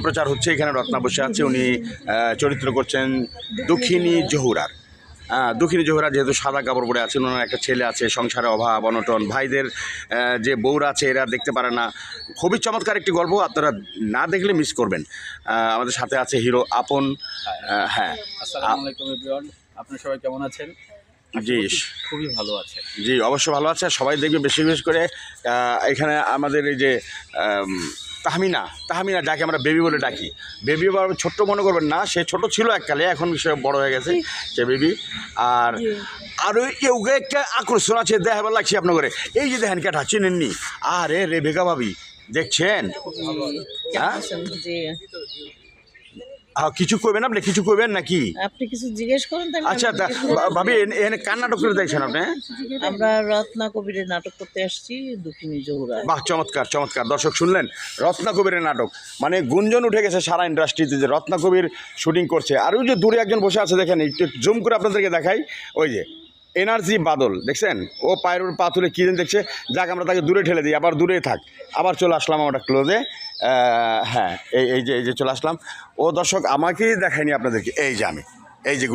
সম্প্রচার হচ্ছে। এখানে রত্না বসে আছে, উনি চরিত্র করছেন দুঃখিনী জহুরার। দুঃখিনী জহুরা যেহেতু সাদা কাপড় পরে আছেন, ওনার একটা ছেলে আছে, সংসারে অভাব অনটন, ভাইদের যে বউরা আছে এরা দেখতে পারে না। খুবই চমৎকার একটি গল্প, আপনারা না দেখলে মিস করবেন। আমাদের সাথে আছে হিরো আপন। হ্যাঁ, আসসালামু আলাইকুম এভরিওয়ান, আপনারা সবাই কেমন আছেন? জি খুবই ভালো আছে। জি, অবশ্য ভালো আছে। সবাই দেখবে বেশি বেশি করে এখানে আমাদের এই যে তাহমিনা যাকে আমরা বেবি বলে ডাকি, বেবি ছোট্ট মনে করবেন না, সে ছোট ছিল এককালে, এখন সে বড় হয়ে গেছে, সে বেবি। আর আরও কেউকে একটা আকর্ষণ আছে দেখাবার লাগছে আপনার করে, এই যে দেখেন কেটা চিনেননি, আরে রেবেকা ভাবি দেখছেন? হ্যাঁ, কিছু করবেন আপনি, কিছু করবেন নাকি? আপনি কিছু জিজ্ঞেস করেন। আচ্ছা, ভাবি এখানে কার নাটক করে দেখছেন আপনি? আমরা রত্না কবিরের নাটক করতে আসছি, দুঃখিনী জহুরা। বাহ, চমৎকার চমৎকার। দর্শক শুনলেন, রত্না কবিরের নাটক, মানে গুঞ্জন উঠে গেছে সারা ইন্ডাস্ট্রিতে যে রত্না কবির শুটিং করছে। আর ওই যে দূরে একজন বসে আছে দেখেন, একটু জুম করে আপনাদেরকে দেখাই, ওই যে এনার্জি বাদল দেখছেন, ও পায়ের উপর পা তুলে কী যেন দেখছে। যাক, আমরা তাকে দূরে ঠেলে দিই, আবার দূরে থাক। আবার চলে আসলাম আমরা ক্লোজে। হ্যাঁ, এই যে চলে আসলাম। ও দর্শক আমাকেই দেখায়নি আপনাদেরকে, এই যে আমি, এই যে